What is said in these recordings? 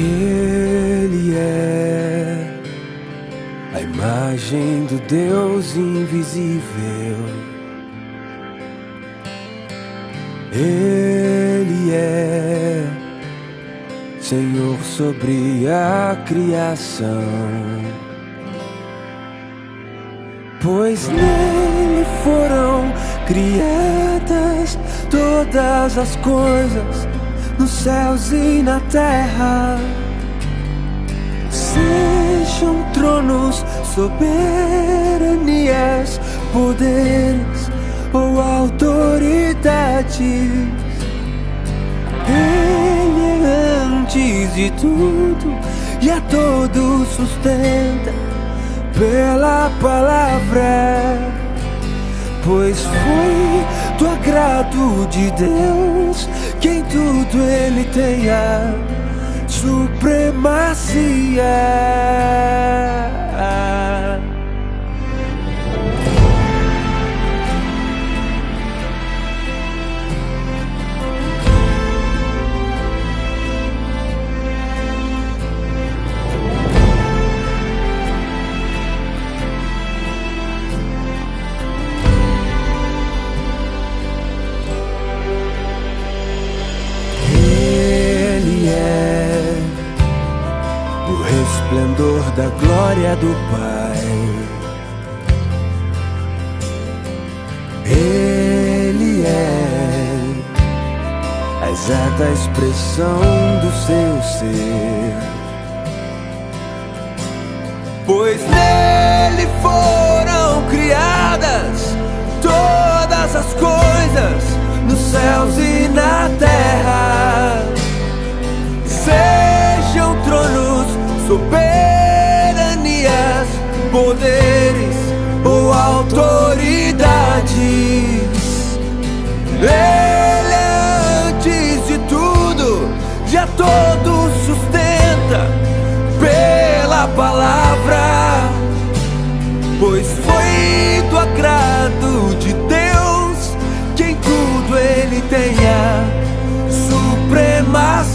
Ele é a imagem do Deus invisível. Ele é Senhor sobre a criação, pois nele foram criadas todas as coisas, nos céus e na terra. Sejam tronos, soberanias, poderes ou autoridades, Ele é antes de tudo e a todos sustenta pela palavra, pois foi do agrado de Deus que em tudo Ele tenha supremacia. Esplendor da glória do Pai, Ele é a exata expressão do seu ser, pois nele foram criadas todas as coisas, nos céus e na terra. Sejam tronos, soberanias, poderes ou autoridades, Ele é antes de tudo, de a todos sustenta pela palavra, pois foi do agrado de Deus que em tudo Ele tenha supremacia.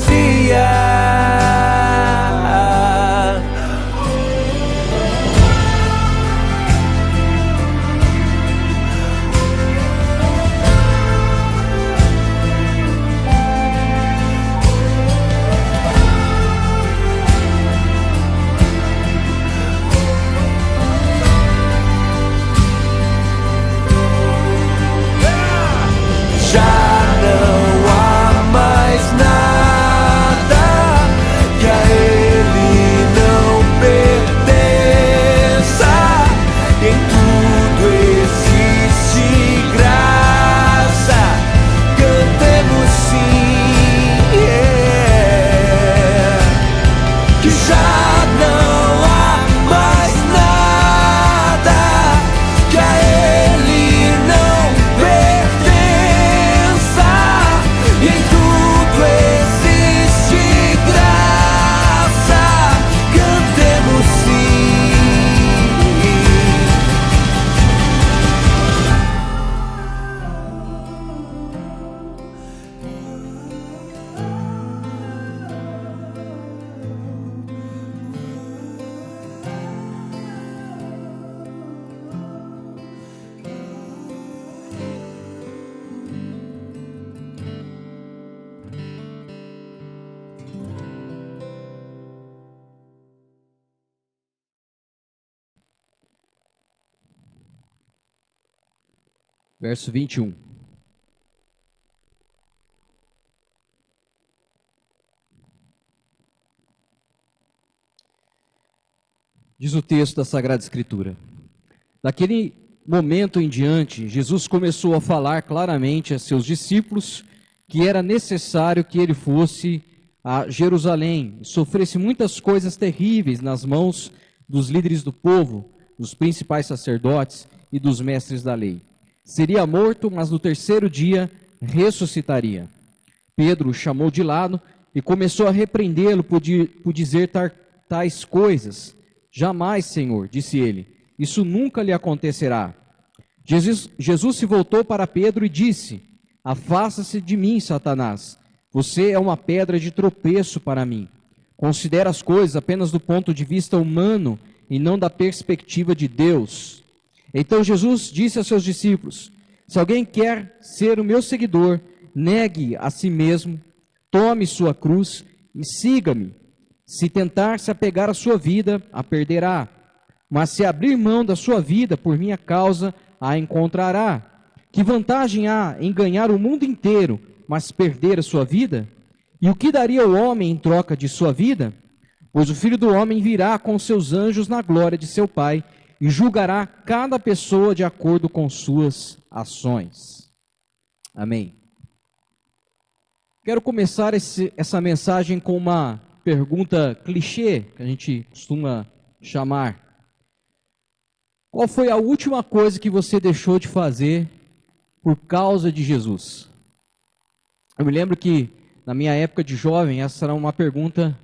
Verso 21. Diz o texto da Sagrada Escritura: daquele momento em diante, Jesus começou a falar claramente a seus discípulos que era necessário que ele fosse a Jerusalém e sofresse muitas coisas terríveis nas mãos dos líderes do povo, dos principais sacerdotes e dos mestres da lei. Seria morto, mas no terceiro dia ressuscitaria. Pedro o chamou de lado e começou a repreendê-lo por dizer tais coisas. Jamais, Senhor, disse ele, isso nunca lhe acontecerá. Jesus se voltou para Pedro e disse: afasta-se de mim, Satanás. Você é uma pedra de tropeço para mim, considera as coisas apenas do ponto de vista humano e não da perspectiva de Deus. Então Jesus disse a seus discípulos: se alguém quer ser o meu seguidor, negue a si mesmo, tome sua cruz e siga-me. Se tentar se apegar à sua vida, a perderá. Mas se abrir mão da sua vida por minha causa, a encontrará. Que vantagem há em ganhar o mundo inteiro, mas perder a sua vida? E o que daria o homem em troca de sua vida? Pois o Filho do Homem virá com seus anjos na glória de seu Pai e julgará cada pessoa de acordo com suas ações. Amém. Quero começar essa mensagem com uma pergunta clichê, que a gente costuma chamar. Qual foi a última coisa que você deixou de fazer por causa de Jesus? Eu me lembro que, na minha época de jovem, essa era uma pergunta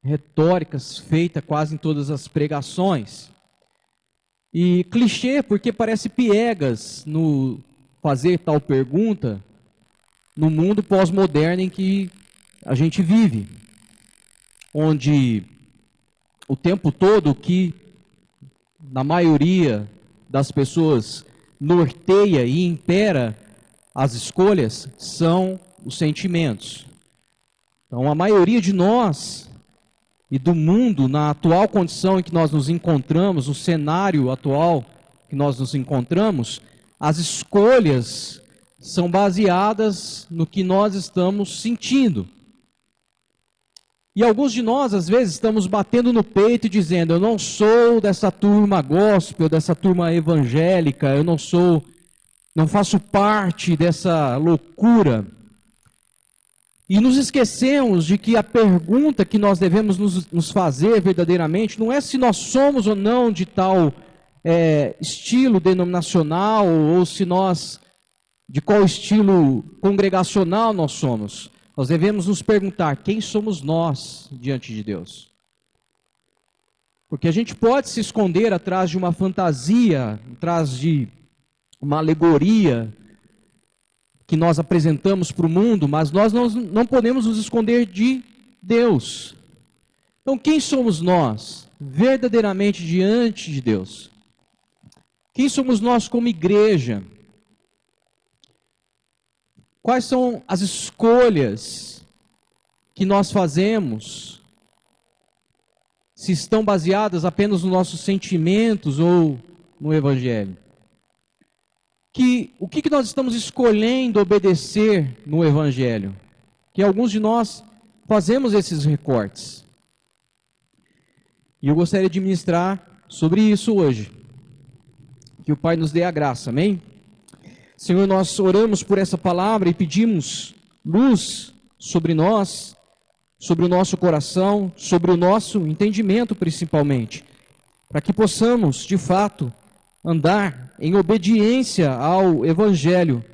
retórica, feita quase em todas as pregações. E clichê, porque parece piegas no fazer tal pergunta no mundo pós-moderno em que a gente vive, onde o tempo todo que, na maioria das pessoas, norteia e impera as escolhas são os sentimentos. Então, a maioria de nós e do mundo, na atual condição em que nós nos encontramos, no cenário atual que nós nos encontramos, as escolhas são baseadas no que nós estamos sentindo. E alguns de nós, às vezes, estamos batendo no peito e dizendo: eu não sou dessa turma gospel, dessa turma evangélica, eu não faço parte dessa loucura. E nos esquecemos de que a pergunta que nós devemos nos fazer verdadeiramente não é se nós somos ou não de tal estilo denominacional, ou se de qual estilo congregacional nós somos. Nós devemos nos perguntar: quem somos nós diante de Deus? Porque a gente pode se esconder atrás de uma fantasia, atrás de uma alegoria que nós apresentamos para o mundo, mas nós não podemos nos esconder de Deus. Então, quem somos nós verdadeiramente diante de Deus? Quem somos nós como igreja? Quais são as escolhas que nós fazemos? Se estão baseadas apenas nos nossos sentimentos ou no Evangelho? O que nós estamos escolhendo obedecer no Evangelho? Que alguns de nós fazemos esses recortes. E eu gostaria de ministrar sobre isso hoje. Que o Pai nos dê a graça, amém? Senhor, nós oramos por essa palavra e pedimos luz sobre nós, sobre o nosso coração, sobre o nosso entendimento principalmente, para que possamos, de fato, andar em obediência ao Evangelho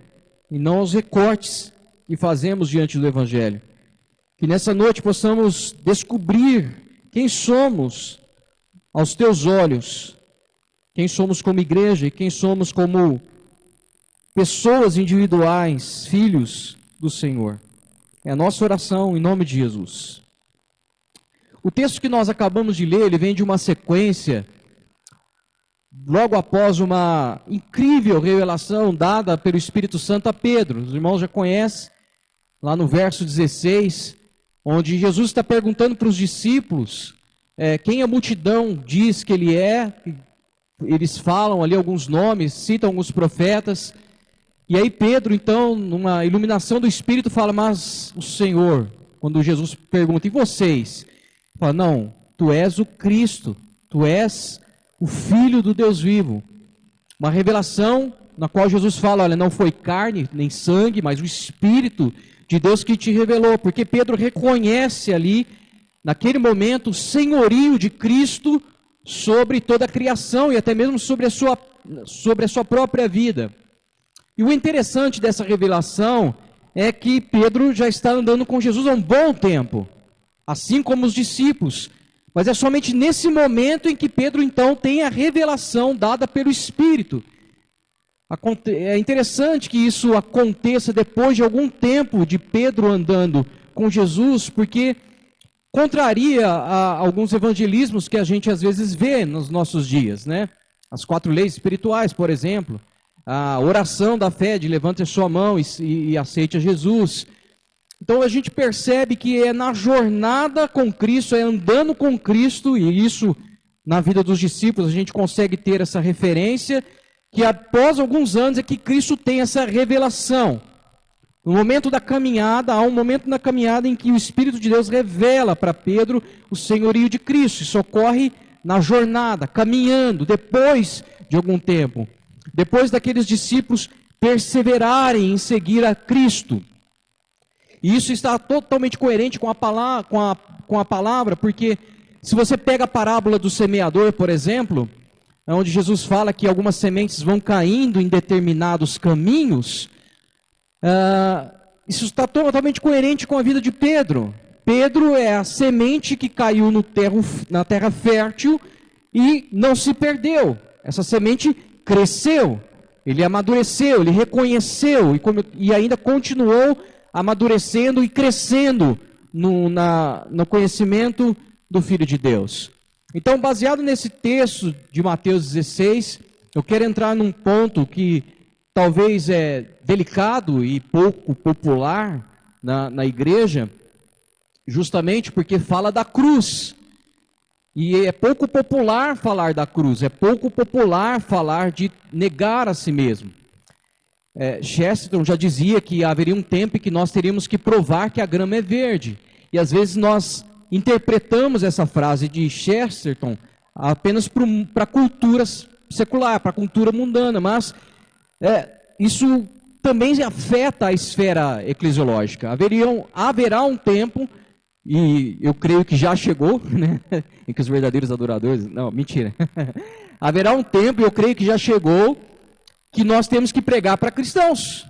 e não aos recortes que fazemos diante do Evangelho. Que nessa noite possamos descobrir quem somos aos Teus olhos, quem somos como igreja e quem somos como pessoas individuais, filhos do Senhor. É a nossa oração em nome de Jesus. O texto que nós acabamos de ler, ele vem de uma sequência logo após uma incrível revelação dada pelo Espírito Santo a Pedro. Os irmãos já conhecem, lá no verso 16, onde Jesus está perguntando para os discípulos quem a multidão diz que ele é. Eles falam ali alguns nomes, citam alguns profetas, e aí Pedro, então, numa iluminação do Espírito, fala: mas o Senhor, quando Jesus pergunta: e vocês? Fala: não, tu és o Cristo, tu és o Filho do Deus vivo. Uma revelação na qual Jesus fala: olha, não foi carne nem sangue, mas o Espírito de Deus que te revelou. Porque Pedro reconhece ali, naquele momento, o senhorio de Cristo sobre toda a criação e até mesmo sobre a sua própria vida. E o interessante dessa revelação é que Pedro já está andando com Jesus há um bom tempo, assim como os discípulos. Mas é somente nesse momento em que Pedro, então, tem a revelação dada pelo Espírito. É interessante que isso aconteça depois de algum tempo de Pedro andando com Jesus, porque contraria a alguns evangelismos que a gente às vezes vê nos nossos dias, né? As 4 leis espirituais, por exemplo, a oração da fé de levante a sua mão e aceite a Jesus. Então a gente percebe que é na jornada com Cristo, é andando com Cristo, e isso na vida dos discípulos a gente consegue ter essa referência, que após alguns anos é que Cristo tem essa revelação. No momento da caminhada, há um momento na caminhada em que o Espírito de Deus revela para Pedro o senhorio de Cristo. Isso ocorre na jornada, caminhando, depois de algum tempo. Depois daqueles discípulos perseverarem em seguir a Cristo. E isso está totalmente coerente com a palavra, porque se você pega a parábola do semeador, por exemplo, onde Jesus fala que algumas sementes vão caindo em determinados caminhos, isso está totalmente coerente com a vida de Pedro. Pedro é a semente que caiu na terra fértil e não se perdeu. Essa semente cresceu, ele amadureceu, ele reconheceu e ainda continuou amadurecendo e crescendo no conhecimento do Filho de Deus. Então, baseado nesse texto de Mateus 16, eu quero entrar num ponto que talvez é delicado e pouco popular na igreja, justamente porque fala da cruz. E é pouco popular falar da cruz, é pouco popular falar de negar a si mesmo. Chesterton já dizia que haveria um tempo em que nós teríamos que provar que a grama é verde. E às vezes nós interpretamos essa frase de Chesterton apenas para a cultura secular, para a cultura mundana, mas isso também afeta a esfera eclesiológica. Haverá um tempo, e eu creio que já chegou, né, em que os verdadeiros adoradores... Não, mentira. Haverá um tempo, e eu creio que já chegou, que nós temos que pregar para cristãos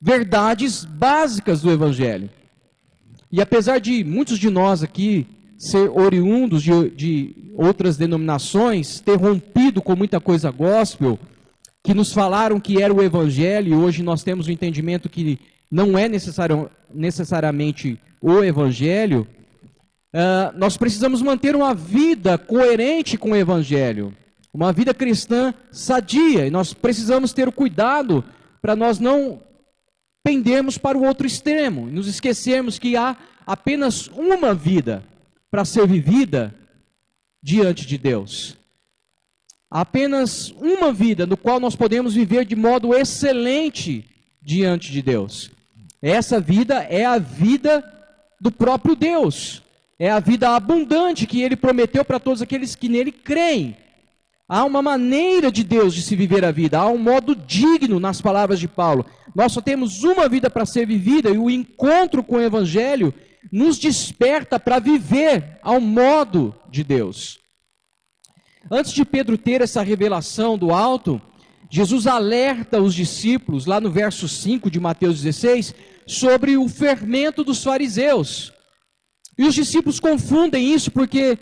verdades básicas do Evangelho. E apesar de muitos de nós aqui ser oriundos de outras denominações, ter rompido com muita coisa gospel, que nos falaram que era o Evangelho, e hoje nós temos o entendimento que não é necessariamente o Evangelho, nós precisamos manter uma vida coerente com o Evangelho, uma vida cristã sadia, e nós precisamos ter o cuidado para nós não pendermos para o outro extremo, e nos esquecermos que há apenas uma vida para ser vivida diante de Deus. Há apenas uma vida no qual nós podemos viver de modo excelente diante de Deus. Essa vida é a vida do próprio Deus. É a vida abundante que Ele prometeu para todos aqueles que nele creem. Há uma maneira de Deus de se viver a vida. Há um modo digno, nas palavras de Paulo. Nós só temos uma vida para ser vivida, e o encontro com o Evangelho nos desperta para viver ao modo de Deus. Antes de Pedro ter essa revelação do alto, Jesus alerta os discípulos, lá no verso 5 de Mateus 16, sobre o fermento dos fariseus. E os discípulos confundem isso porque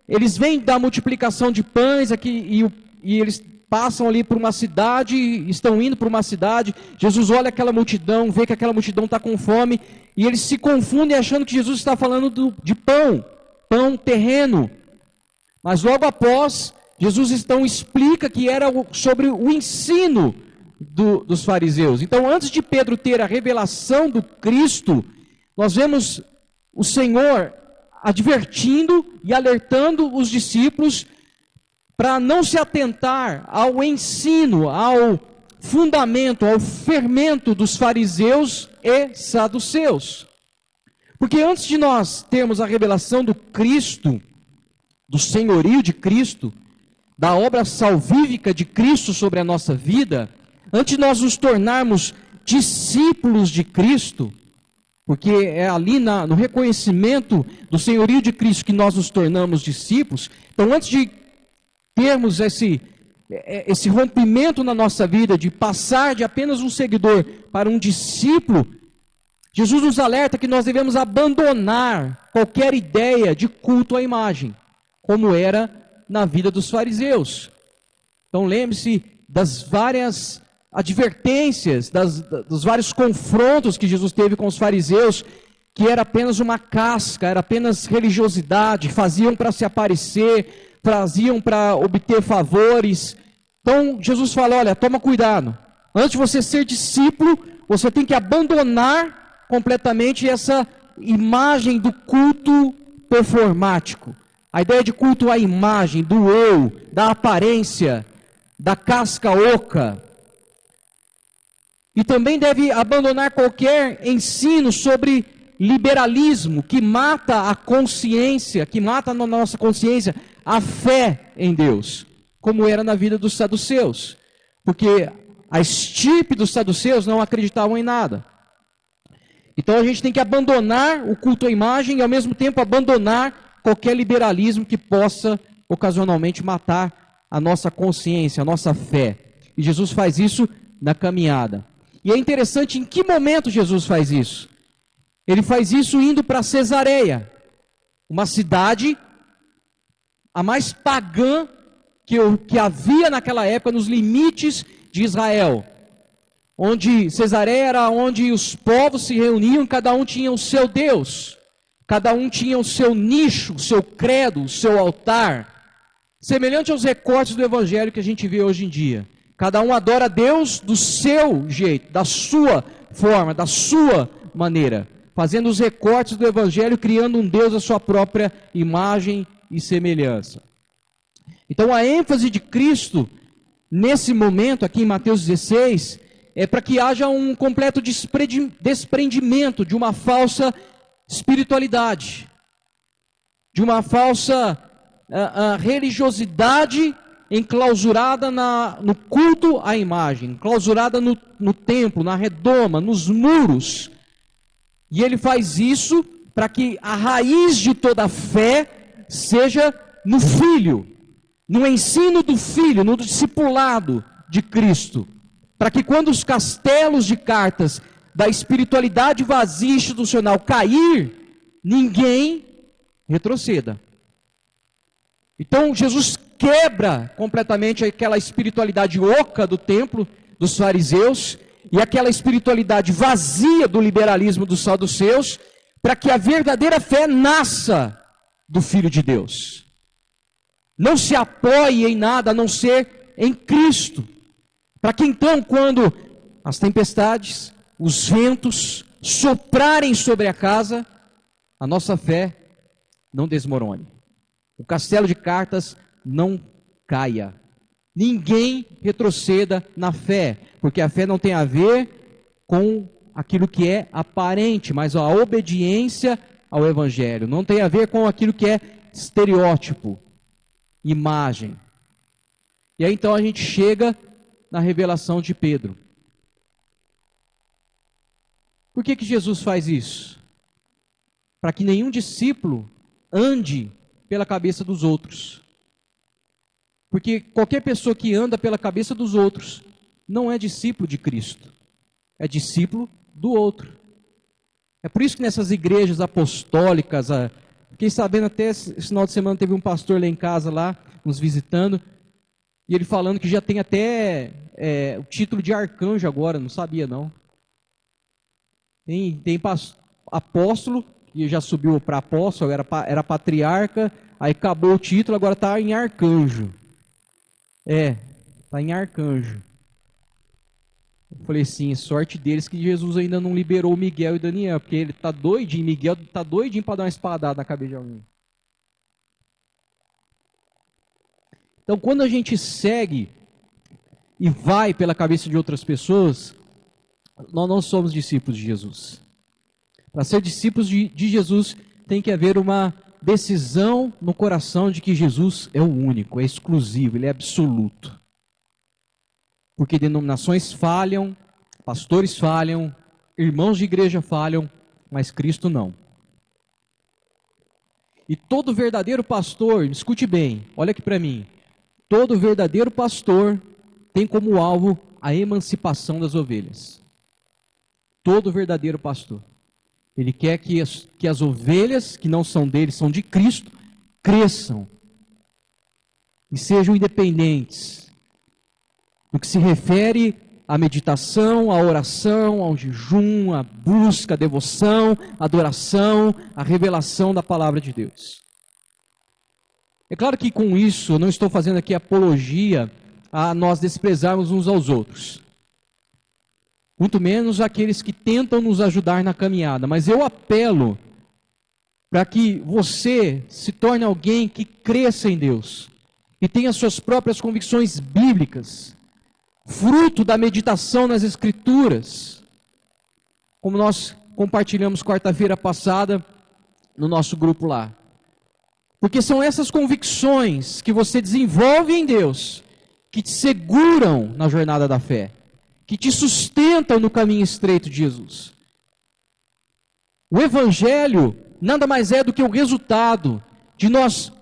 eles vêm da multiplicação de pães aqui, e eles passam ali por uma cidade, estão indo para uma cidade. Jesus olha aquela multidão, vê que aquela multidão está com fome, e eles se confundem achando que Jesus está falando de pão terreno. Mas logo após, Jesus então explica que era sobre o ensino dos fariseus. Então, antes de Pedro ter a revelação do Cristo, nós vemos o Senhor advertindo e alertando os discípulos para não se atentar ao ensino, ao fundamento, ao fermento dos fariseus e saduceus. Porque antes de nós termos a revelação do Cristo, do senhorio de Cristo, da obra salvífica de Cristo sobre a nossa vida, antes de nós nos tornarmos discípulos de Cristo, porque é ali no reconhecimento do senhorio de Cristo que nós nos tornamos discípulos. Então, antes de termos esse rompimento na nossa vida, de passar de apenas um seguidor para um discípulo, Jesus nos alerta que nós devemos abandonar qualquer ideia de culto à imagem, como era na vida dos fariseus. Então lembre-se das várias advertências, dos vários confrontos que Jesus teve com os fariseus, que era apenas uma casca, era apenas religiosidade, faziam para se aparecer, faziam para obter favores. Então Jesus fala, olha, toma cuidado, antes de você ser discípulo, você tem que abandonar completamente essa imagem do culto performático. A ideia de culto à imagem, do eu, da aparência, da casca oca. E também deve abandonar qualquer ensino sobre liberalismo, que mata a consciência, que mata na nossa consciência a fé em Deus, como era na vida dos saduceus. Porque a estirpe dos saduceus não acreditavam em nada. Então a gente tem que abandonar o culto à imagem e ao mesmo tempo abandonar qualquer liberalismo que possa ocasionalmente matar a nossa consciência, a nossa fé. E Jesus faz isso na caminhada. E é interessante em que momento Jesus faz isso. Ele faz isso indo para Cesareia, uma cidade a mais pagã que havia naquela época nos limites de Israel. Onde Cesareia era onde os povos se reuniam, cada um tinha o seu Deus, cada um tinha o seu nicho, o seu credo, o seu altar, semelhante aos recortes do evangelho que a gente vê hoje em dia. Cada um adora Deus do seu jeito, da sua forma, da sua maneira, fazendo os recortes do evangelho, criando um Deus à sua própria imagem e semelhança. Então a ênfase de Cristo, nesse momento aqui em Mateus 16, é para que haja um completo desprendimento de uma falsa espiritualidade, de uma falsa religiosidade enclausurada no culto à imagem, enclausurada no templo, na redoma, nos muros. E ele faz isso para que a raiz de toda a fé seja no Filho, no ensino do Filho, no discipulado de Cristo. Para que quando os castelos de cartas da espiritualidade vazia institucional cair, ninguém retroceda. Então Jesus quebra completamente aquela espiritualidade oca do templo, dos fariseus, e aquela espiritualidade vazia do liberalismo dos saduceus, para que a verdadeira fé nasça do Filho de Deus. Não se apoie em nada a não ser em Cristo. Para que então, quando as tempestades, os ventos soprarem sobre a casa, a nossa fé não desmorone. O castelo de cartas não caia. Ninguém retroceda na fé, porque a fé não tem a ver com aquilo que é aparente, mas a obediência ao Evangelho. Não tem a ver com aquilo que é estereótipo, imagem. E aí então a gente chega na revelação de Pedro. Por que Jesus faz isso? Para que nenhum discípulo ande pela cabeça dos outros. Porque qualquer pessoa que anda pela cabeça dos outros não é discípulo de Cristo, é discípulo do outro. É por isso que nessas igrejas apostólicas, fiquei sabendo até esse final de semana, teve um pastor lá em casa, lá, nos visitando, e ele falando que já tem até o título de arcanjo agora, não sabia não. Tem apóstolo, que já subiu para apóstolo, era patriarca, aí acabou o título, agora está em arcanjo. Está em arcanjo. Eu falei assim, sorte deles que Jesus ainda não liberou Miguel e Daniel, porque ele está doidinho, Miguel está doidinho para dar uma espadada na cabeça de alguém. Então, quando a gente segue e vai pela cabeça de outras pessoas, nós não somos discípulos de Jesus. Para ser discípulos de Jesus, tem que haver uma decisão no coração de que Jesus é o único, é exclusivo, ele é absoluto. Porque denominações falham, pastores falham, irmãos de igreja falham, mas Cristo não. E todo verdadeiro pastor, escute bem, olha aqui para mim, todo verdadeiro pastor tem como alvo a emancipação das ovelhas. Todo verdadeiro pastor. Ele quer que as ovelhas, que não são dele, são de Cristo, cresçam e sejam independentes. No que se refere a meditação, a oração, ao jejum, a busca, a devoção, a adoração, a revelação da palavra de Deus. É claro que com isso eu não estou fazendo aqui apologia a nós desprezarmos uns aos outros. Muito menos aqueles que tentam nos ajudar na caminhada. Mas eu apelo para que você se torne alguém que cresça em Deus e tenha suas próprias convicções bíblicas, fruto da meditação nas Escrituras, como nós compartilhamos quarta-feira passada no nosso grupo lá. Porque são essas convicções que você desenvolve em Deus, que te seguram na jornada da fé, que te sustentam no caminho estreito de Jesus. O Evangelho nada mais é do que o resultado de nós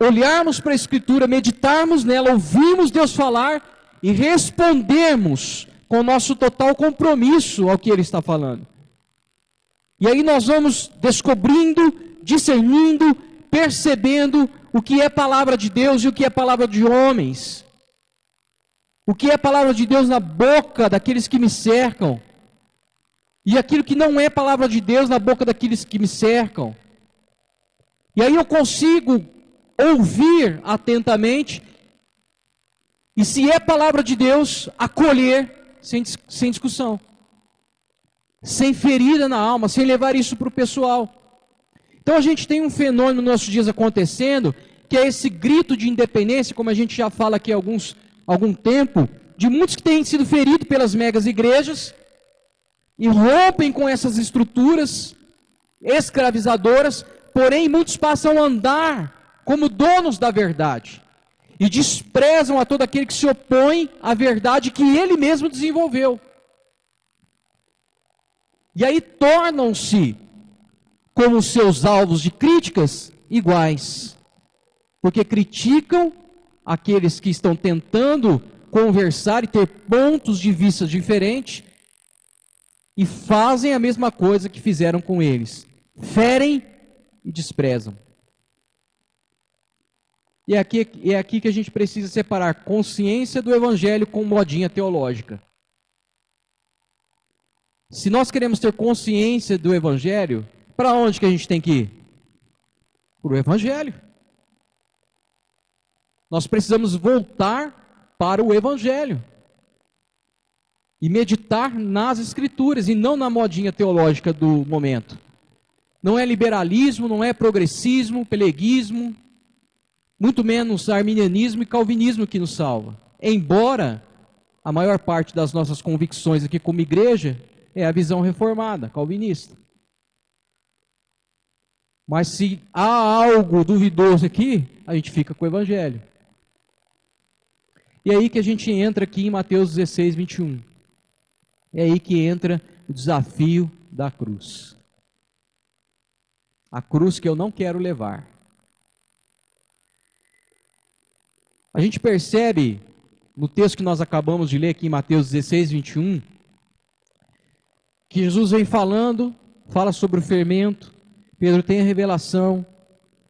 olharmos para a Escritura, meditarmos nela, ouvirmos Deus falar e respondermos com o nosso total compromisso ao que Ele está falando. E aí nós vamos descobrindo, discernindo, percebendo o que é palavra de Deus e o que é palavra de homens. O que é palavra de Deus na boca daqueles que me cercam. E aquilo que não é palavra de Deus na boca daqueles que me cercam. E aí eu consigo ouvir atentamente, e se é palavra de Deus, acolher sem discussão, sem ferida na alma, sem levar isso para o pessoal. Então a gente tem um fenômeno nos nossos dias acontecendo, que é esse grito de independência, como a gente já fala aqui há algum tempo, de muitos que têm sido feridos pelas megas igrejas, e rompem com essas estruturas escravizadoras, porém muitos passam a andar como donos da verdade, e desprezam a todo aquele que se opõe à verdade que ele mesmo desenvolveu. E aí tornam-se, como seus alvos de críticas, iguais, porque criticam aqueles que estão tentando conversar e ter pontos de vista diferentes, e fazem a mesma coisa que fizeram com eles, ferem e desprezam. E é aqui que a gente precisa separar consciência do Evangelho com modinha teológica. Se nós queremos ter consciência do Evangelho, para onde que a gente tem que ir? Para o Evangelho. Nós precisamos voltar para o Evangelho e meditar nas Escrituras e não na modinha teológica do momento. Não é liberalismo, não é progressismo, peleguismo, muito menos arminianismo e calvinismo que nos salva. Embora a maior parte das nossas convicções aqui como igreja é a visão reformada, calvinista. Mas se há algo duvidoso aqui, a gente fica com o Evangelho. E é aí que a gente entra aqui em Mateus 16, 21. É aí que entra o desafio da cruz. A cruz que eu não quero levar. A gente percebe no texto que nós acabamos de ler aqui em Mateus 16, 21, que Jesus vem fala sobre o fermento, Pedro tem a revelação,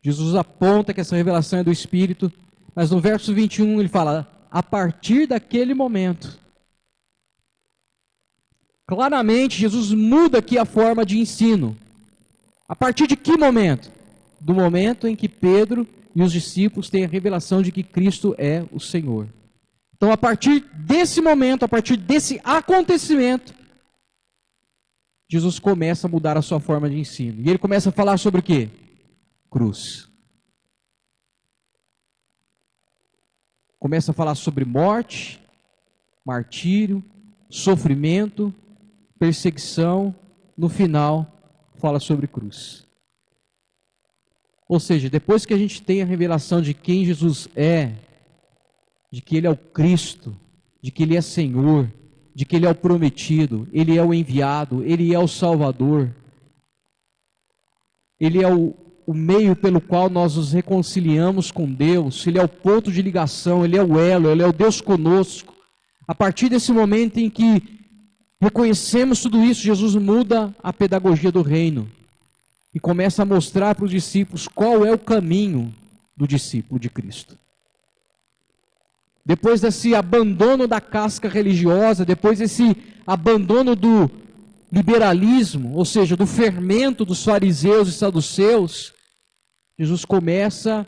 Jesus aponta que essa revelação é do Espírito, mas no verso 21 ele fala, a partir daquele momento, claramente Jesus muda aqui a forma de ensino. A partir de que momento? Do momento em que Pedro e os discípulos têm a revelação de que Cristo é o Senhor. Então, a partir desse momento, a partir desse acontecimento, Jesus começa a mudar a sua forma de ensino. E ele começa a falar sobre o quê? Cruz. Começa a falar sobre morte, martírio, sofrimento, perseguição. No final, fala sobre cruz. Ou seja, depois que a gente tem a revelação de quem Jesus é, de que Ele é o Cristo, de que Ele é Senhor, de que Ele é o prometido, Ele é o enviado, Ele é o Salvador, Ele é o meio pelo qual nós nos reconciliamos com Deus, Ele é o ponto de ligação, Ele é o elo, Ele é o Deus conosco. A partir desse momento em que reconhecemos tudo isso, Jesus muda a pedagogia do reino e começa a mostrar para os discípulos qual é o caminho do discípulo de Cristo. depois desse abandono da casca religiosa, depois desse abandono do liberalismo, ou seja, do fermento dos fariseus e saduceus, Jesus começa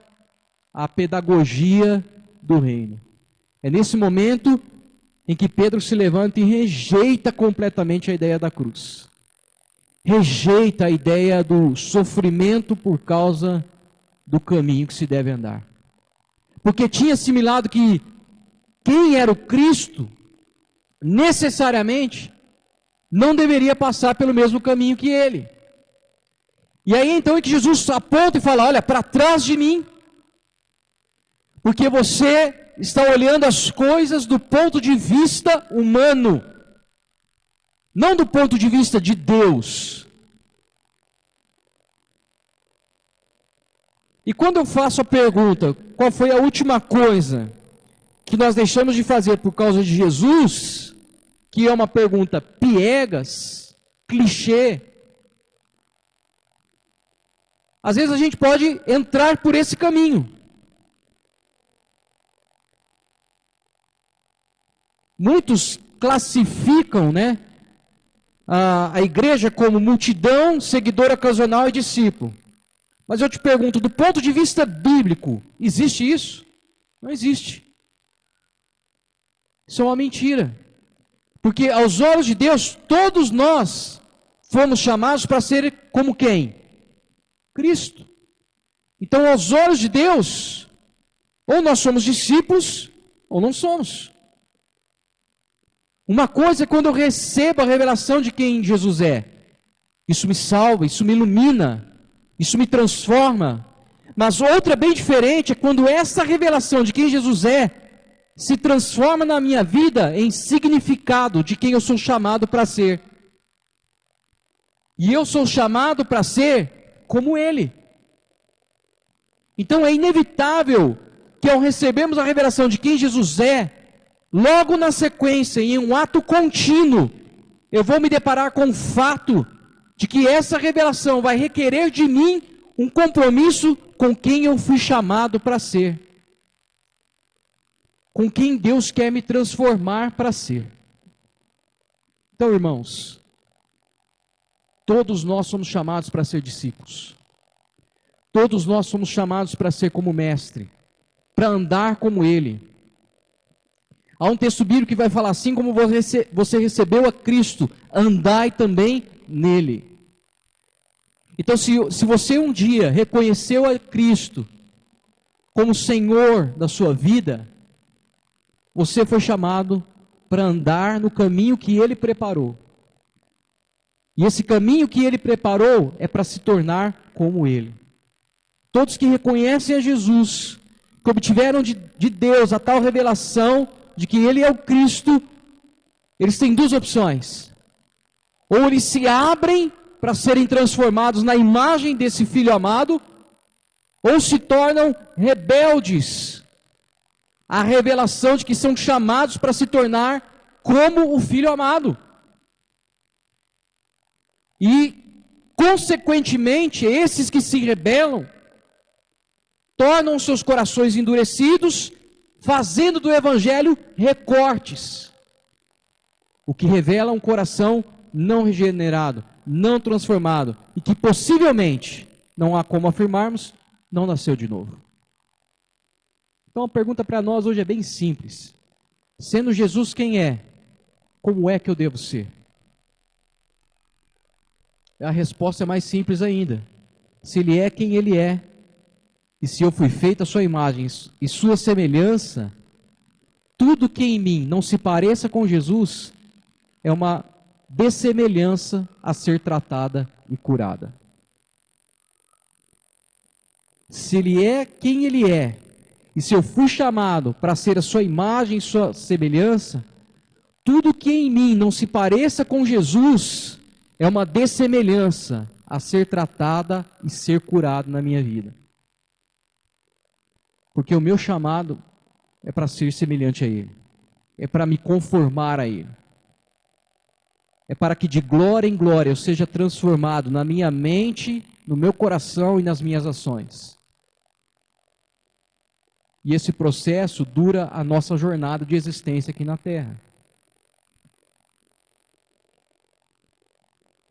a pedagogia do reino. É nesse momento em que Pedro se levanta e rejeita completamente a ideia da cruz. Rejeita a ideia do sofrimento por causa do caminho que se deve andar. Porque tinha assimilado que quem era o Cristo, necessariamente, não deveria passar pelo mesmo caminho que ele. E aí então é que Jesus aponta e fala: olha, para trás de mim, porque você está olhando as coisas do ponto de vista humano, não do ponto de vista de Deus. E quando eu faço a pergunta, qual foi a última coisa que nós deixamos de fazer por causa de Jesus, que é uma pergunta piegas, clichê, às vezes a gente pode entrar por esse caminho. Muitos classificam, a igreja como multidão, seguidor ocasional e discípulo. Mas eu te pergunto, do ponto de vista bíblico, existe isso? Não existe. Isso é uma mentira. Porque aos olhos de Deus, todos nós fomos chamados para ser como quem? Cristo. Então, aos olhos de Deus, ou nós somos discípulos, ou não somos. Uma coisa é quando eu recebo a revelação de quem Jesus é. Isso me salva, isso me ilumina, isso me transforma. Mas outra bem diferente é quando essa revelação de quem Jesus é se transforma na minha vida em significado de quem eu sou chamado para ser. E eu sou chamado para ser como Ele. Então é inevitável que ao recebermos a revelação de quem Jesus é, logo na sequência, em um ato contínuo, eu vou me deparar com o fato de que essa revelação vai requerer de mim um compromisso com quem eu fui chamado para ser. Com quem Deus quer me transformar para ser. Então, irmãos, todos nós somos chamados para ser discípulos. Todos nós somos chamados para ser como mestre, para andar como Ele. Há um texto bíblico que vai falar assim: como você recebeu a Cristo, andai também nele. Então, se você um dia reconheceu a Cristo como Senhor da sua vida, você foi chamado para andar no caminho que Ele preparou. E esse caminho que Ele preparou é para se tornar como Ele. Todos que reconhecem a Jesus, que obtiveram de Deus a tal revelação de que Ele é o Cristo, eles têm duas opções. Ou eles se abrem para serem transformados na imagem desse Filho amado, ou se tornam rebeldes à revelação de que são chamados para se tornar como o Filho amado. E, consequentemente, esses que se rebelam, tornam seus corações endurecidos, fazendo do Evangelho recortes. O que revela um coração não regenerado, não transformado, e que possivelmente, não há como afirmarmos, não nasceu de novo. Então a pergunta para nós hoje é bem simples. Sendo Jesus quem é, como é que eu devo ser? A resposta é mais simples ainda. Se Ele é quem Ele é, e se eu fui feito à sua imagem e sua semelhança, tudo que em mim não se pareça com Jesus é uma dessemelhança a ser tratada e curada. Se Ele é quem Ele é, e se eu fui chamado para ser a sua imagem e sua semelhança, tudo que em mim não se pareça com Jesus é uma dessemelhança a ser tratada e ser curado na minha vida. Porque o meu chamado é para ser semelhante a Ele. É para me conformar a Ele. É para que de glória em glória eu seja transformado na minha mente, no meu coração e nas minhas ações. E esse processo dura a nossa jornada de existência aqui na Terra.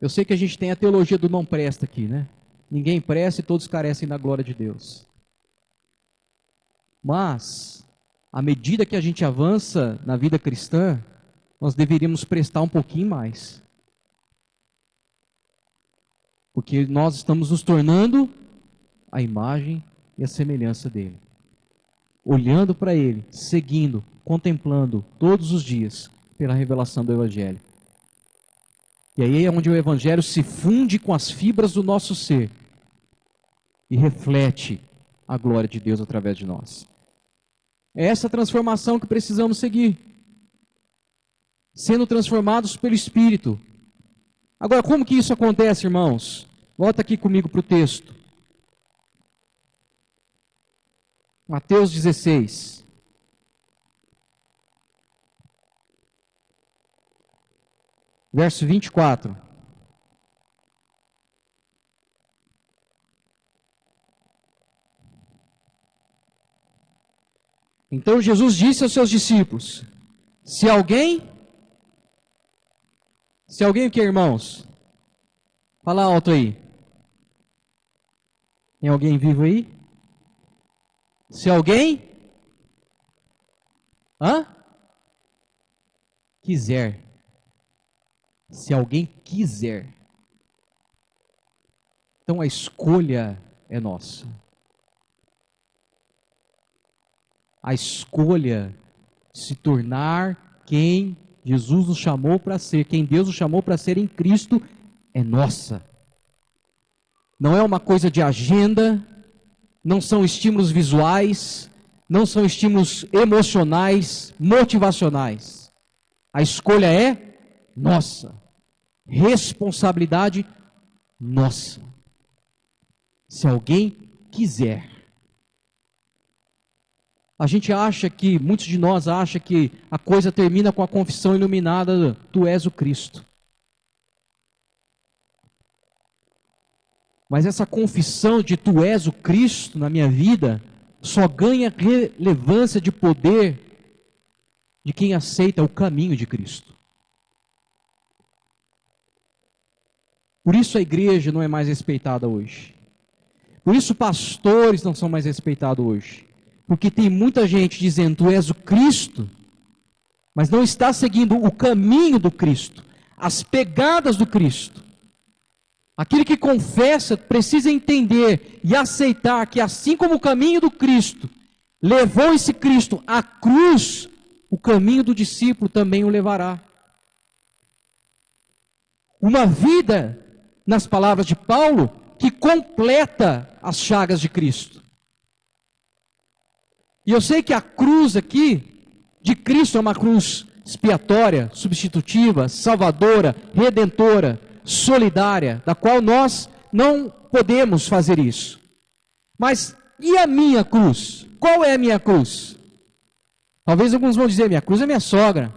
Eu sei que a gente tem a teologia do não presta aqui, né? Ninguém presta e todos carecem da glória de Deus. Mas, à medida que a gente avança na vida cristã, nós deveríamos prestar um pouquinho mais. Porque nós estamos nos tornando a imagem e a semelhança dele. Olhando para ele, seguindo, contemplando todos os dias pela revelação do Evangelho. E aí é onde o Evangelho se funde com as fibras do nosso ser e reflete a glória de Deus através de nós. É essa transformação que precisamos seguir. Sendo transformados pelo Espírito. Agora, como que isso acontece, irmãos? Volta aqui comigo para o texto. Mateus 16. Verso 24. Então Jesus disse aos seus discípulos: Se alguém o que, irmãos? Fala alto aí. Tem alguém vivo aí? Se alguém quiser. Se alguém quiser. Então a escolha é nossa. A escolha de se tornar quem Jesus nos chamou para ser, quem Deus nos chamou para ser em Cristo, é nossa. Não é uma coisa de agenda, não são estímulos visuais, não são estímulos emocionais, motivacionais. A escolha é nossa. Responsabilidade nossa. Se alguém quiser. A gente acha que, muitos de nós acham que a coisa termina com a confissão iluminada, tu és o Cristo. Mas essa confissão de tu és o Cristo na minha vida, só ganha relevância de poder de quem aceita o caminho de Cristo. Por isso a igreja não é mais respeitada hoje. Por isso pastores não são mais respeitados hoje. Porque tem muita gente dizendo, tu és o Cristo, mas não está seguindo o caminho do Cristo, as pegadas do Cristo. Aquele que confessa precisa entender e aceitar que assim como o caminho do Cristo levou esse Cristo à cruz, o caminho do discípulo também o levará. Uma vida, nas palavras de Paulo, que completa as chagas de Cristo. E eu sei que a cruz aqui, de Cristo, é uma cruz expiatória, substitutiva, salvadora, redentora, solidária, da qual nós não podemos fazer isso. Mas e a minha cruz? Qual é a minha cruz? Talvez alguns vão dizer, minha cruz é minha sogra.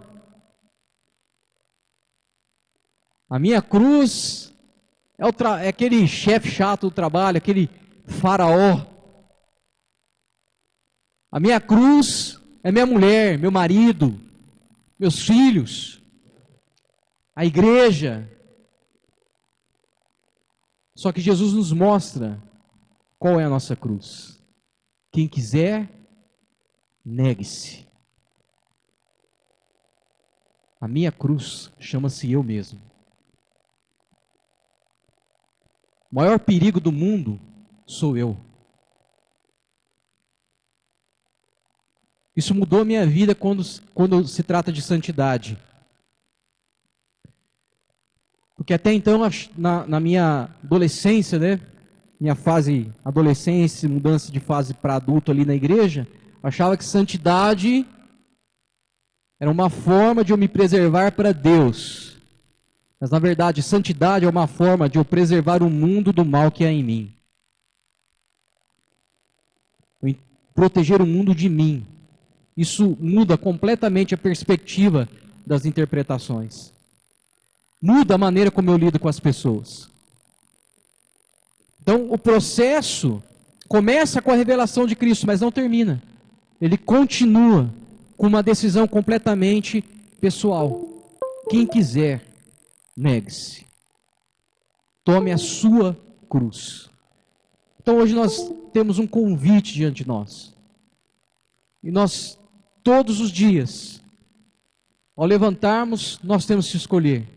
A minha cruz é aquele chefe chato do trabalho, aquele faraó. A minha cruz é minha mulher, meu marido, meus filhos, a igreja. Só que Jesus nos mostra qual é a nossa cruz. Quem quiser, negue-se. A minha cruz chama-se eu mesmo. O maior perigo do mundo sou eu. Isso mudou a minha vida quando se trata de santidade. Porque até então, na minha adolescência, né? Minha fase adolescência, mudança de fase para adulto ali na igreja, achava que santidade era uma forma de eu me preservar para Deus. Mas na verdade, santidade é uma forma de eu preservar o mundo do mal que há em mim. Proteger o mundo de mim. Isso muda completamente a perspectiva das interpretações. Muda a maneira como eu lido com as pessoas. Então, o processo começa com a revelação de Cristo, mas não termina. ele continua com uma decisão completamente pessoal. Quem quiser, negue-se. Tome a sua cruz. Então hoje nós temos um convite diante de nós. E nós, todos os dias, ao levantarmos, nós temos que escolher.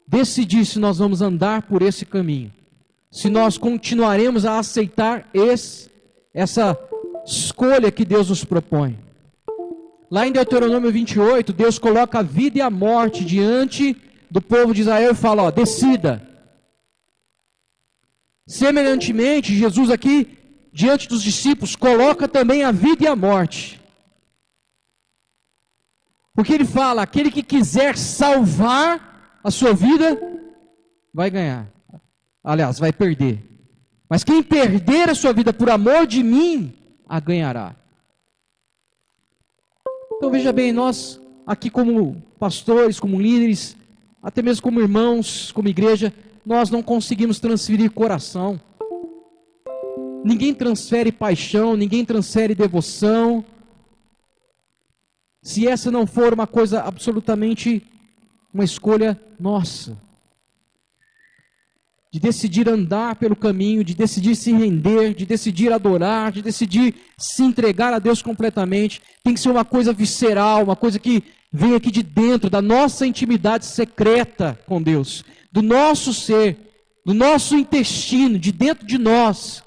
Decidir se nós vamos andar por esse caminho. Se nós continuaremos a aceitar essa escolha que Deus nos propõe. Lá em Deuteronômio 28, Deus coloca a vida e a morte diante do povo de Israel e fala, ó, decida. Semelhantemente, Jesus aqui, diante dos discípulos, coloca também a vida e a morte. Porque ele fala, aquele que quiser salvar a sua vida, vai ganhar. Aliás, vai perder. Mas quem perder a sua vida por amor de mim, a ganhará. Então veja bem, nós aqui como pastores, como líderes, até mesmo como irmãos, como igreja, nós não conseguimos transferir coração. Ninguém transfere paixão, ninguém transfere devoção. Se essa não for uma coisa absolutamente, uma escolha nossa. De decidir andar pelo caminho, de decidir se render, de decidir adorar, de decidir se entregar a Deus completamente. Tem que ser uma coisa visceral, uma coisa que vem aqui de dentro, da nossa intimidade secreta com Deus, do nosso ser, do nosso intestino, de dentro de nós.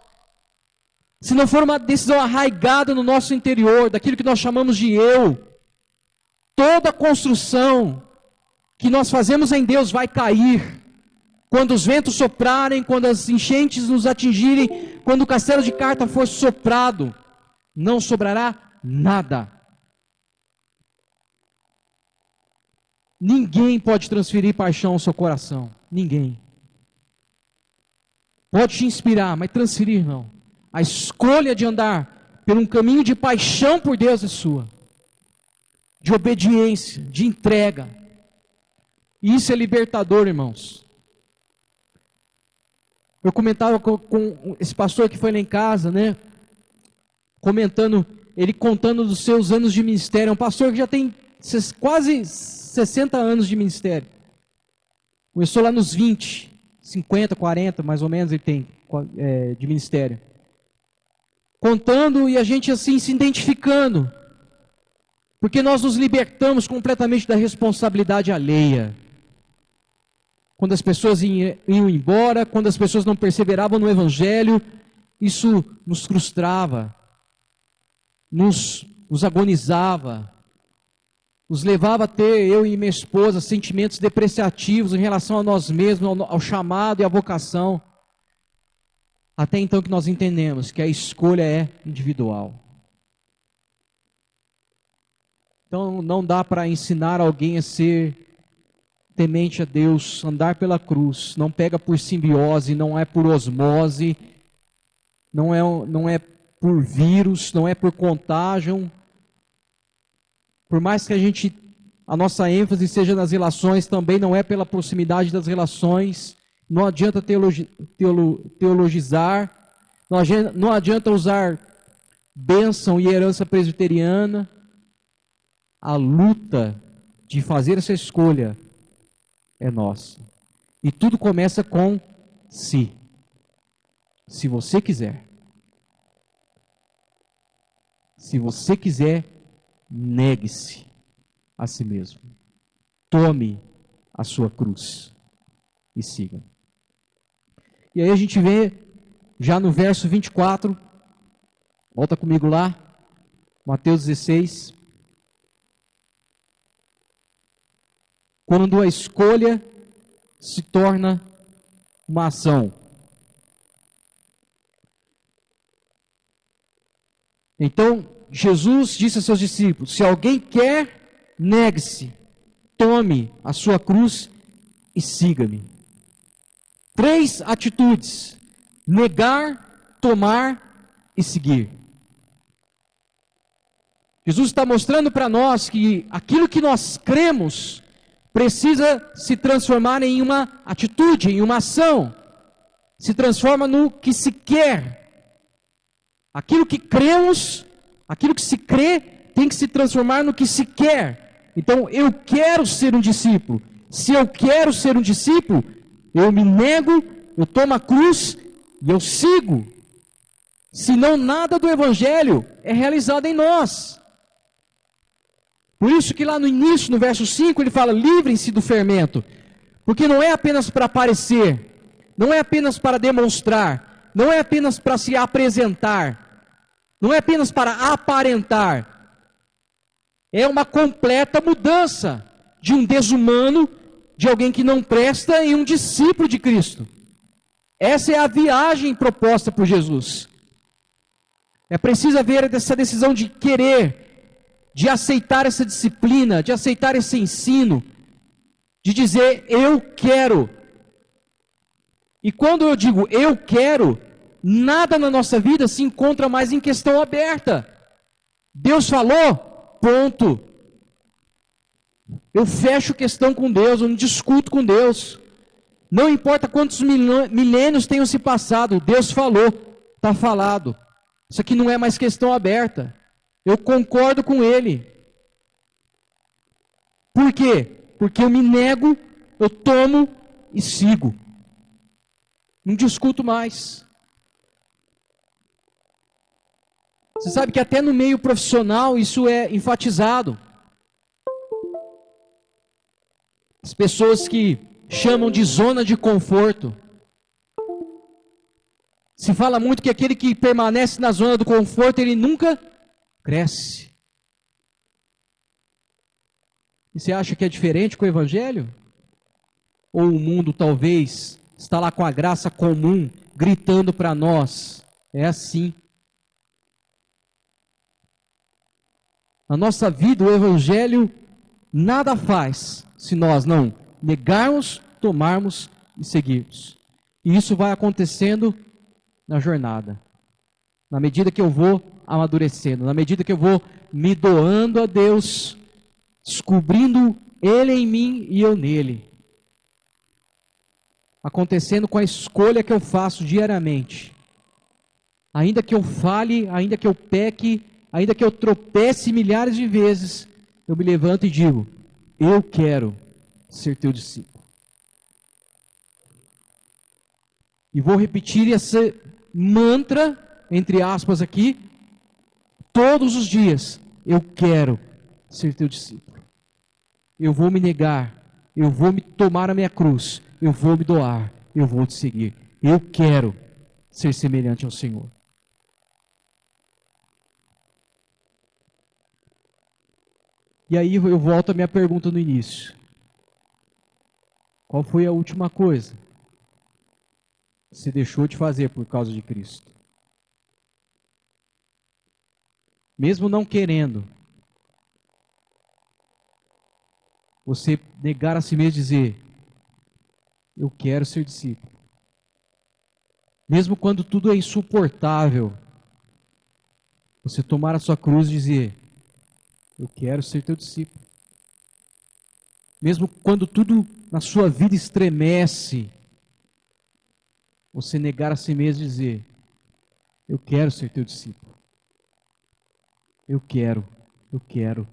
Se não for uma decisão arraigada no nosso interior, daquilo que nós chamamos de eu, toda a construção que nós fazemos em Deus vai cair. Quando os ventos soprarem, quando as enchentes nos atingirem, quando o castelo de carta for soprado, não sobrará nada. Ninguém pode transferir paixão ao seu coração. Ninguém. Pode te inspirar, mas transferir não. A escolha de andar por um caminho de paixão por Deus é sua. De obediência, de entrega. E isso é libertador, irmãos. Eu comentava com esse pastor que foi lá em casa, né? Ele contando dos seus anos de ministério. É um pastor que já tem quase 60 anos de ministério. Começou lá nos 20, 50, 40, mais ou menos, ele tem de ministério. Contando e a gente assim se identificando. Porque nós nos libertamos completamente da responsabilidade alheia. Quando as pessoas iam embora, quando as pessoas não perseveravam no Evangelho, isso nos frustrava, nos agonizava, nos levava a ter, eu e minha esposa, sentimentos depreciativos em relação a nós mesmos, ao chamado e à vocação. Até então que nós entendemos que a escolha é individual. Então não dá para ensinar alguém a ser temente a Deus, andar pela cruz, não pega por simbiose, não é por osmose, não é por vírus, não é por contágio. Por mais que a nossa ênfase seja nas relações, também não é pela proximidade das relações. Não adianta teologizar, não adianta usar bênção e herança presbiteriana. A luta de fazer essa escolha é nossa. E tudo começa com si. Se você quiser. Se você quiser, negue-se a si mesmo. Tome a sua cruz e siga. E aí a gente vê, já no verso 24, volta comigo lá, Mateus 16. Quando a escolha se torna uma ação. Então, Jesus disse a seus discípulos: se alguém quer, negue-se, tome a sua cruz e siga-me. 3 atitudes: negar, tomar e seguir. Jesus está mostrando para nós que aquilo que nós cremos precisa se transformar em uma atitude, em uma ação. Se transforma no que se quer. Aquilo que cremos, Aquilo que se crê tem que se transformar no que se quer. Então, eu quero ser um discípulo. Se eu quero ser um discípulo, eu me nego, eu tomo a cruz e eu sigo. Senão, nada do Evangelho é realizado em nós. Por isso que lá no início, no verso 5, ele fala, livrem-se do fermento. Porque não é apenas para aparecer, não é apenas para demonstrar, não é apenas para se apresentar, não é apenas para aparentar. É uma completa mudança de um desumano, de alguém que não presta, em um discípulo de Cristo. Essa é a viagem proposta por Jesus. É preciso haver essa decisão de querer, de aceitar essa disciplina, de aceitar esse ensino, de dizer, eu quero. E quando eu digo, eu quero, nada na nossa vida se encontra mais em questão aberta. Deus falou, ponto. Eu fecho questão com Deus, eu não discuto com Deus. Não importa quantos milênios tenham se passado, Deus falou, está falado. Isso aqui não é mais questão aberta. Eu concordo com Ele. Por quê? Porque eu me nego, eu tomo e sigo. Não discuto mais. Você sabe que até no meio profissional isso é enfatizado. As pessoas que chamam de zona de conforto. Se fala muito que aquele que permanece na zona do conforto, ele nunca cresce. E você acha que é diferente com o Evangelho? Ou o mundo talvez está lá com a graça comum, gritando para nós? É assim. Na nossa vida, o Evangelho nada faz se nós não negarmos, tomarmos e seguirmos. E isso vai acontecendo na jornada. Na medida que eu vou amadurecendo, na medida que eu vou me doando a Deus, descobrindo Ele em mim e eu nele. Acontecendo com a escolha que eu faço diariamente. Ainda que eu fale, ainda que eu peque, ainda que eu tropece milhares de vezes, eu me levanto e digo, eu quero ser teu discípulo. E vou repetir esse mantra, entre aspas aqui, todos os dias. Eu quero ser teu discípulo. Eu vou me negar, eu vou me tomar a minha cruz, eu vou me doar, eu vou te seguir. Eu quero ser semelhante ao Senhor. E aí eu volto à minha pergunta no início. Qual foi a última coisa que você deixou de fazer por causa de Cristo? Mesmo não querendo, você negar a si mesmo e dizer, eu quero ser discípulo. Mesmo quando tudo é insuportável, você tomar a sua cruz e dizer, eu quero ser teu discípulo. Mesmo quando tudo na sua vida estremece, você negar a si mesmo e dizer, eu quero ser teu discípulo. Eu quero, eu quero,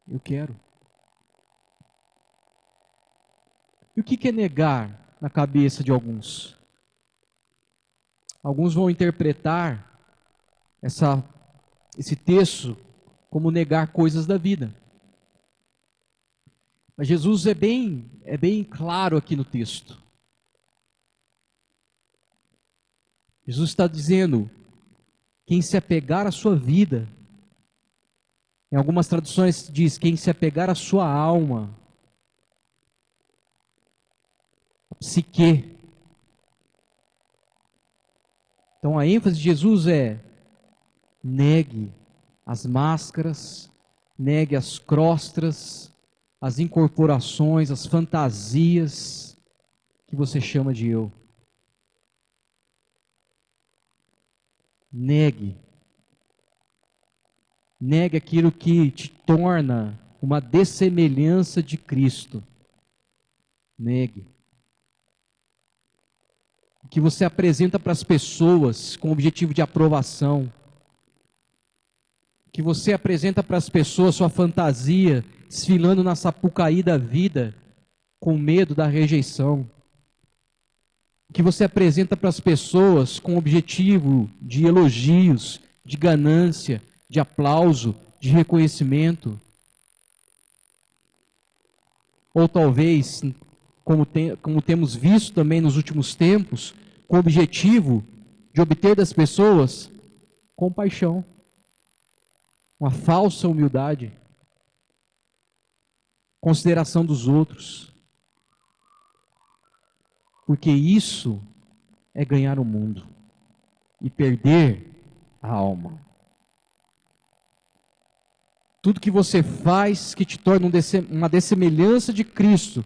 eu quero. E o que é negar na cabeça de alguns? Alguns vão interpretar esse texto como negar coisas da vida. Mas Jesus é bem claro aqui no texto. Jesus está dizendo, quem se apegar à sua vida, em algumas traduções diz, quem se apegar à sua alma, a psique. Então a ênfase de Jesus é, negue as máscaras, negue as crostras, as incorporações, as fantasias que você chama de eu. Negue. Negue aquilo que te torna uma dessemelhança de Cristo. Negue. O que você apresenta para as pessoas com o objetivo de aprovação. que você apresenta para as pessoas sua fantasia, desfilando na Sapucaí da vida, com medo da rejeição. Que você apresenta para as pessoas com objetivo de elogios, de ganância, de aplauso, de reconhecimento. Ou talvez, como temos visto também nos últimos tempos, com o objetivo de obter das pessoas compaixão, uma falsa humildade, consideração dos outros. Porque isso é ganhar o mundo e perder a alma. Tudo que você faz que te torna uma dessemelhança de Cristo,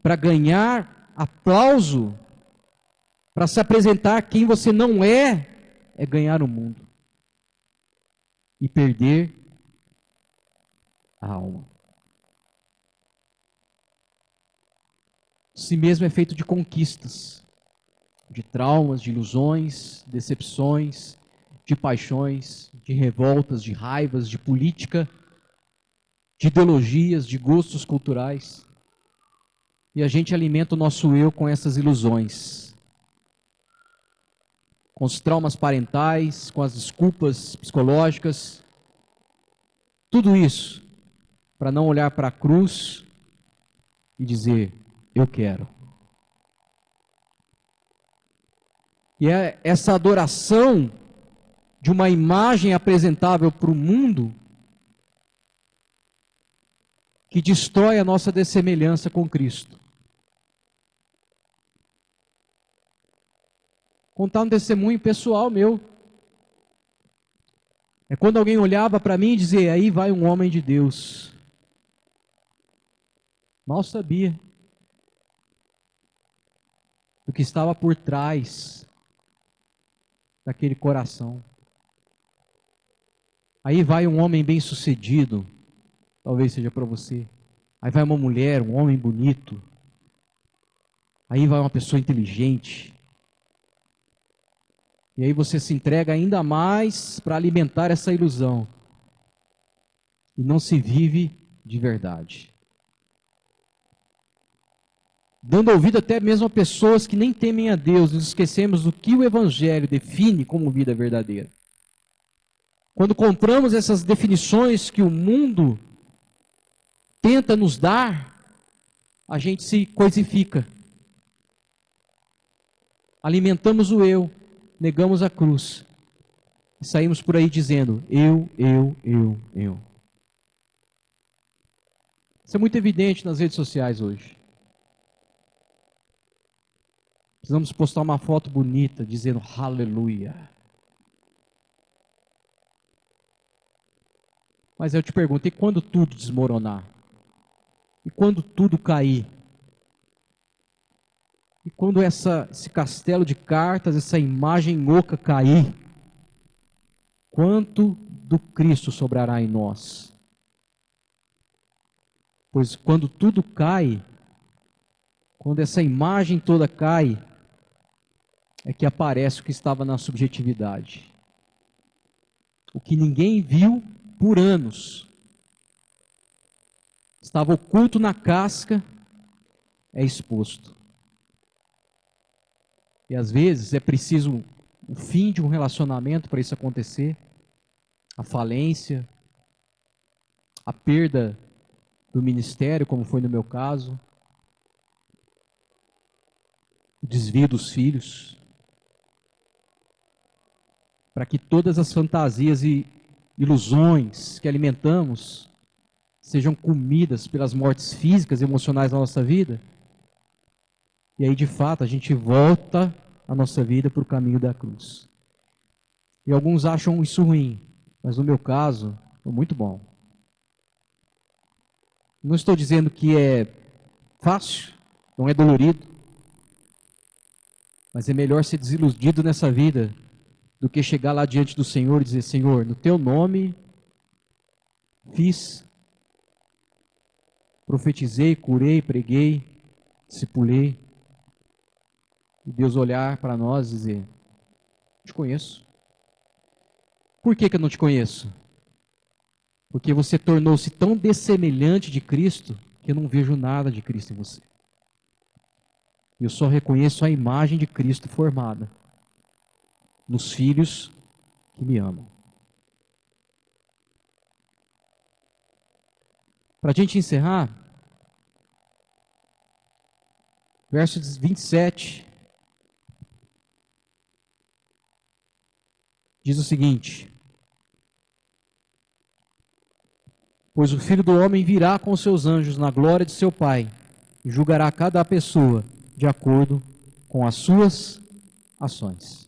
para ganhar aplauso, para se apresentar quem você não é ganhar o mundo e perder a alma. Si mesmo é feito de conquistas, de traumas, de ilusões, decepções, de paixões, de revoltas, de raivas, de política, de ideologias, de gostos culturais. E a gente alimenta o nosso eu com essas ilusões, com os traumas parentais, com as desculpas psicológicas. Tudo isso para não olhar para a cruz e dizer: eu quero. E é essa adoração de uma imagem apresentável para o mundo que destrói a nossa dessemelhança com Cristo. Contar um testemunho pessoal meu. É quando alguém olhava para mim e dizia: aí vai um homem de Deus. Mal sabia do que estava por trás daquele coração. Aí vai um homem bem-sucedido, talvez seja para você. Aí vai uma mulher, um homem bonito. Aí vai uma pessoa inteligente. E aí você se entrega ainda mais para alimentar essa ilusão. E não se vive de verdade. Dando ouvido até mesmo a pessoas que nem temem a Deus, nos esquecemos do que o Evangelho define como vida verdadeira. Quando compramos essas definições que o mundo tenta nos dar, a gente se coisifica. Alimentamos o eu, negamos a cruz. E saímos por aí dizendo: eu. Isso é muito evidente nas redes sociais hoje. Precisamos postar uma foto bonita, dizendo aleluia. Mas eu te pergunto, e quando tudo desmoronar? E quando tudo cair? E quando esse castelo de cartas, essa imagem oca cair? Quanto do Cristo sobrará em nós? Pois quando tudo cai, quando essa imagem toda cai, é que aparece o que estava na subjetividade. O que ninguém viu por anos, estava oculto na casca, é exposto. E às vezes é preciso o fim de um relacionamento para isso acontecer, a falência, a perda do ministério, como foi no meu caso, o desvio dos filhos, para que todas as fantasias e ilusões que alimentamos sejam comidas pelas mortes físicas e emocionais da nossa vida. E aí, de fato, a gente volta a nossa vida para o caminho da cruz. E alguns acham isso ruim, mas no meu caso, foi muito bom. Não estou dizendo que é fácil, não é dolorido, mas é melhor ser desiludido nessa vida do que chegar lá diante do Senhor e dizer: Senhor, no teu nome fiz, profetizei, curei, preguei, discipulei. E Deus olhar para nós e dizer: te conheço. Por que eu não te conheço? Porque você tornou-se tão dessemelhante de Cristo que eu não vejo nada de Cristo em você. Eu só reconheço a imagem de Cristo formada nos filhos que me amam. Para a gente encerrar, verso 27 diz o seguinte: pois o Filho do Homem virá com seus anjos na glória de seu Pai e julgará cada pessoa de acordo com as suas ações.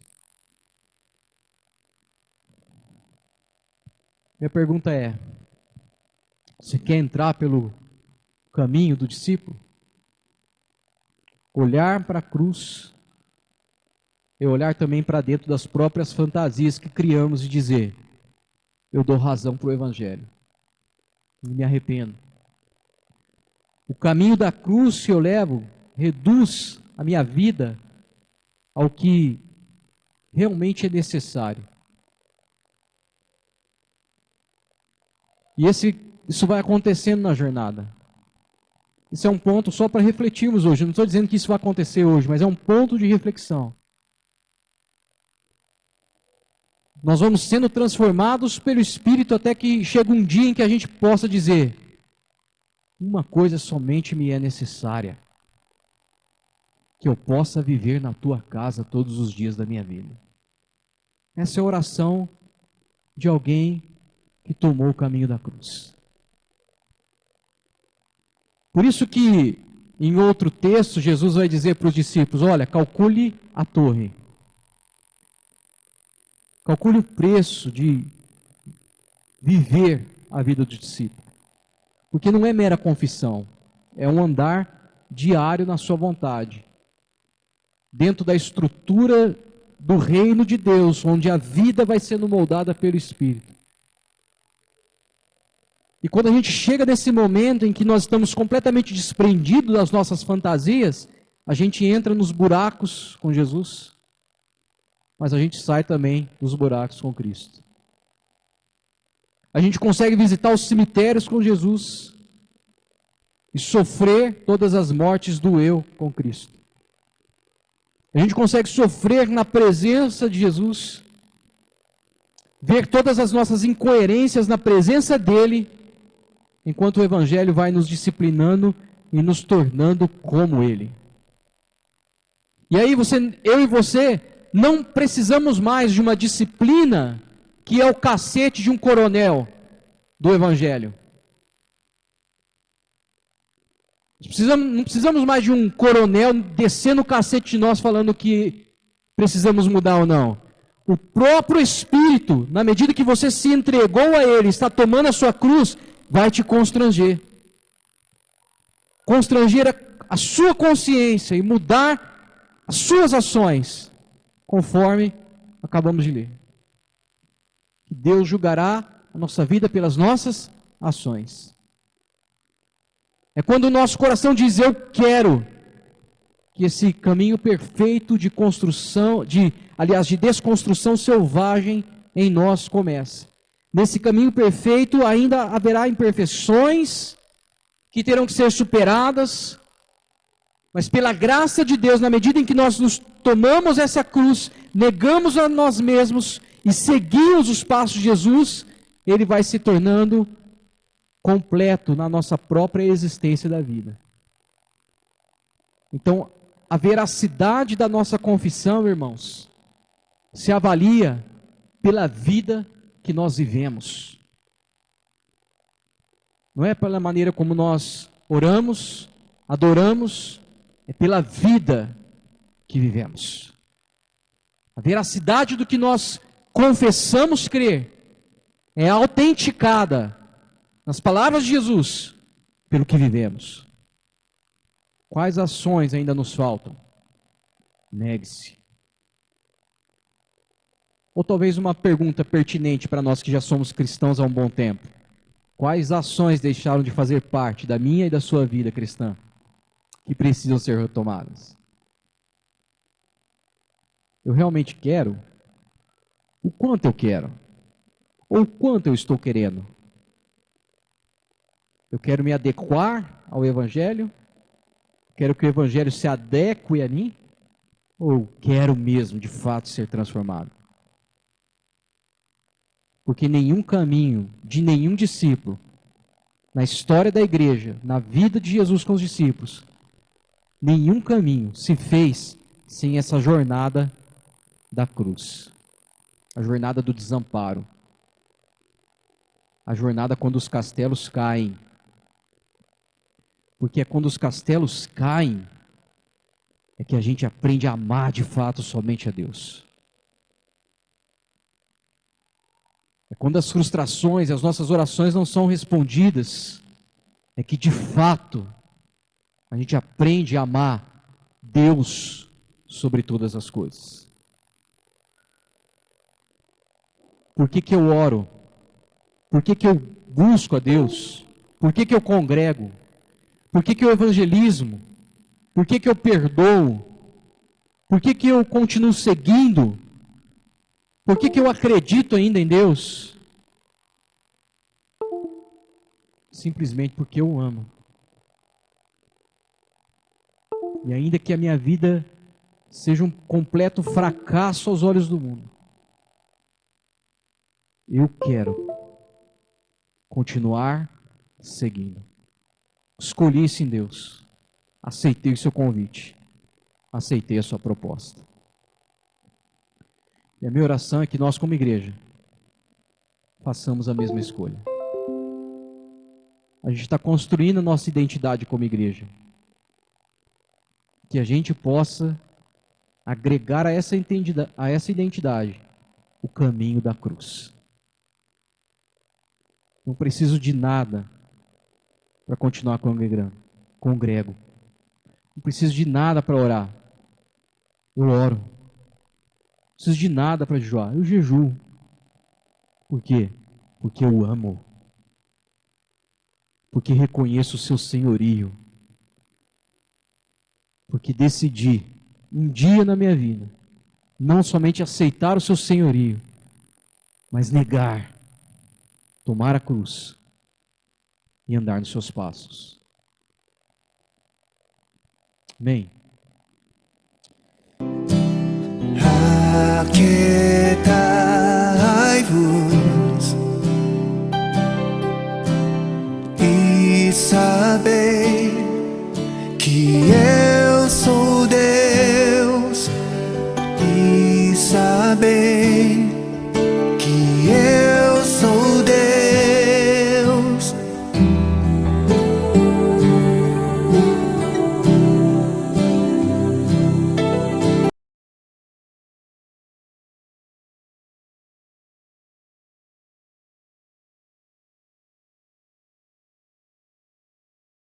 Minha pergunta é: você quer entrar pelo caminho do discípulo? Olhar para a cruz é olhar também para dentro das próprias fantasias que criamos e dizer: eu dou razão para o Evangelho, e me arrependo. O caminho da cruz que eu levo reduz a minha vida ao que realmente é necessário. E isso vai acontecendo na jornada. Isso é um ponto só para refletirmos hoje. Eu não estou dizendo que isso vai acontecer hoje, mas é um ponto de reflexão. Nós vamos sendo transformados pelo Espírito até que chega um dia em que a gente possa dizer: uma coisa somente me é necessária, que eu possa viver na tua casa todos os dias da minha vida. Essa é a oração de alguém que tomou o caminho da cruz. Por isso que, em outro texto, Jesus vai dizer para os discípulos: olha, calcule a torre. Calcule o preço de viver a vida do discípulo. Porque não é mera confissão, é um andar diário na sua vontade, dentro da estrutura do reino de Deus, onde a vida vai sendo moldada pelo Espírito. E quando a gente chega nesse momento em que nós estamos completamente desprendidos das nossas fantasias, a gente entra nos buracos com Jesus, mas a gente sai também dos buracos com Cristo. A gente consegue visitar os cemitérios com Jesus e sofrer todas as mortes do eu com Cristo. A gente consegue sofrer na presença de Jesus, ver todas as nossas incoerências na presença dele, enquanto o Evangelho vai nos disciplinando e nos tornando como ele. E aí eu e você não precisamos mais de uma disciplina que é o cacete de um coronel do Evangelho. Não precisamos mais de um coronel descendo o cacete de nós falando que precisamos mudar ou não. O próprio Espírito, na medida que você se entregou a Ele, está tomando a sua cruz, vai te constranger. Constranger a sua consciência e mudar as suas ações, conforme acabamos de ler. Deus julgará a nossa vida pelas nossas ações. É quando o nosso coração diz: eu quero, que esse caminho perfeito de construção, de desconstrução selvagem em nós comece. Nesse caminho perfeito ainda haverá imperfeições que terão que ser superadas, mas pela graça de Deus, na medida em que nós nos tomamos essa cruz, negamos a nós mesmos e seguimos os passos de Jesus, Ele vai se tornando completo na nossa própria existência da vida. Então, a veracidade da nossa confissão, irmãos, se avalia pela vida que nós vivemos. Não é pela maneira como nós oramos, adoramos, é pela vida que vivemos. A veracidade do que nós confessamos crer é autenticada nas palavras de Jesus pelo que vivemos. Quais ações ainda nos faltam? Negue-se. Ou talvez uma pergunta pertinente para nós que já somos cristãos há um bom tempo. Quais ações deixaram de fazer parte da minha e da sua vida cristã que precisam ser retomadas? Eu realmente quero? O quanto eu quero? Ou o quanto eu estou querendo? Eu quero me adequar ao Evangelho? Quero que o Evangelho se adeque a mim? Ou quero mesmo, de fato, ser transformado? Porque nenhum caminho de nenhum discípulo, na história da igreja, na vida de Jesus com os discípulos, nenhum caminho se fez sem essa jornada da cruz. A jornada do desamparo. A jornada quando os castelos caem. Porque é quando os castelos caem é que a gente aprende a amar de fato somente a Deus. É quando as frustrações e as nossas orações não são respondidas, é que de fato a gente aprende a amar Deus sobre todas as coisas. Por que eu oro? Por que eu busco a Deus? Por que eu congrego? Por que eu evangelismo? Por que eu perdoo? Por que eu continuo seguindo? Por que eu acredito ainda em Deus? Simplesmente porque eu amo. E ainda que a minha vida seja um completo fracasso aos olhos do mundo, eu quero continuar seguindo. Escolhi isso em Deus. Aceitei o seu convite. Aceitei a sua proposta. E a minha oração é que nós, como igreja, façamos a mesma escolha. A gente está construindo a nossa identidade como igreja. Que a gente possa agregar a essa identidade o caminho da cruz. Não preciso de nada para continuar congrego. Não preciso de nada para orar. Eu oro. Não preciso de nada para jejuar. Eu jejuo. Por quê? Porque eu amo. Porque reconheço o seu senhorio. Porque decidi, um dia na minha vida, não somente aceitar o seu senhorio, mas negar, tomar a cruz e andar nos seus passos. Amém. Aquietai-vos e sabei que eu sou Deus, e sabei que eu